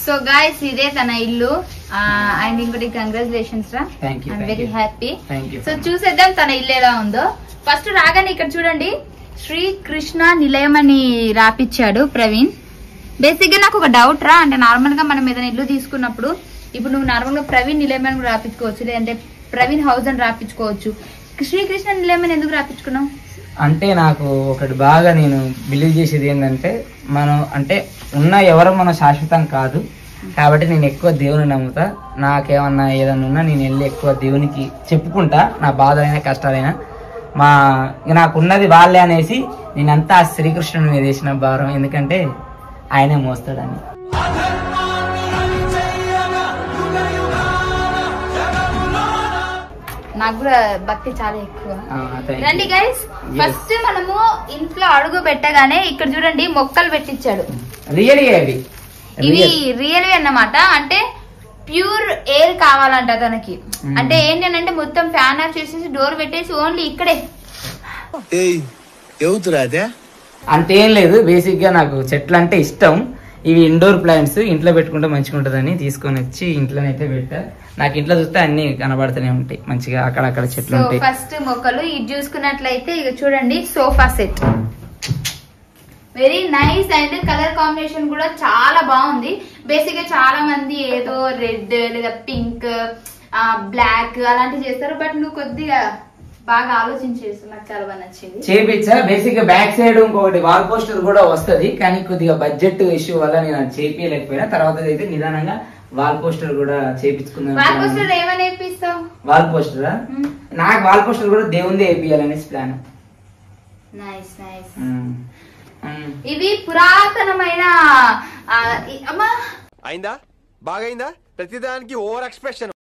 So guys ఇదే తన ఇల్లు అండ్ ఇంకోటి కంగ్రాచులేషన్స్ రా, ఐఎమ్ వెరీ హ్యాపీ. సో చూసేద్దాం తన ఇల్లు ఎలా ఉందో. ఫస్ట్ రాగానే ఇక్కడ చూడండి శ్రీకృష్ణ నిలయం అని రాపిచ్చాడు ప్రవీణ్. బేసిక్ గా నాకు ఒక డౌట్ రా, అంటే నార్మల్ గా మనం ఏదైనా ఇల్లు తీసుకున్నప్పుడు ఇప్పుడు నువ్వు నార్మల్ గా ప్రవీణ్ నిలయం అని రాపించుకోవచ్చు, లేదంటే ప్రవీణ్ హౌస్ అని రాపించుకోవచ్చు. శ్రీకృష్ణ నిలయం అని ఎందుకు రాపించుకున్నావు? అంటే నాకు ఒకటి బాగా నేను బిలీవ్ చేసేది ఏంటంటే మనం అంటే ఉన్న ఎవరు మనం శాశ్వతం కాదు కాబట్టి నేను ఎక్కువ దేవుని నమ్ముతా. నాకేమన్నా ఏదన్నా ఉన్నా నేను వెళ్ళి ఎక్కువ దేవునికి చెప్పుకుంటా, నా బాధలైనా కష్టాలైనా. నాకున్నది వాళ్ళే అనేసి నేనంతా శ్రీకృష్ణుని మీద వేసిన భారం, ఎందుకంటే ఆయనే మోస్తాడని. నాకు కూడా భక్తి చాలా ఎక్కువ. రండి గైస్, ఫస్ట్ మనము ఇంట్లో అడుగు పెట్టగానే ఇక్కడ చూడండి మొక్కలు పెట్టించాడు. ఇవి రియల్ అన్నమాట, అంటే ప్యూర్ ఎయిర్ కావాలంట తనకి. అంటే ఏంటంటే మొత్తం ఫ్యాన్ ఆఫ్ చేసేసి డోర్ పెట్టేసి ఓన్లీ ఇక్కడే. అంతేం లేదు, బేసిక్ గా నాకు చెట్లు అంటే ఇష్టం. ఇవి ఇండోర్ ప్లాంట్స్, ఇంట్లో పెట్టుకుంటే మంచిగా ఉంటుందని తీసుకొని వచ్చి ఇంట్లోనైతే పెట్టా. నాకు ఇంట్లో చూస్తే అన్ని కనబడుతూనే ఉంటాయి మంచిగా, అక్కడక్కడ చెట్లు ఉంటాయి. ఫస్ట్ మొక్కలు ఇది చూసుకున్నట్లయితే ఇక చూడండి sofa set, very nice and colour combination కూడా చాలా బాగుంది. బేసిక్ గా చాలా మంది ఏదో రెడ్ లేదా పింక్ బ్లాక్ అలాంటివి చేస్తారు, బట్ నువ్వు కొద్దిగా బాగా ఆలోచించేసి నాకు చాలా బాగా నచ్చింది. చేపించా. బేసిక్ గా బ్యాక్ సైడ్ ఇంకొకటి వాల్ పోస్టర్ కూడా వస్తది, కానీ కొద్దిగా బడ్జెట్ ఇష్యూ వల్ల నేను అది చేపించలేకపోయినా. తర్వాత అయితే నిదానంగా వాల్ పోస్టర్ కూడా చేపించుకుందాం. వాల్ పోస్టర్ ఏమని వేపిస్తావు? వాల్ పోస్టరా, నాకు వాల్ పోస్టర్ కూడా దేవుందే వేపియాలనేసి ప్లాన్. Nice nice. ఇవి పురాతనమైన అయిందా బాగైందా ప్రతిదానికి ఓవర్ ఎక్స్ప్రెషన్.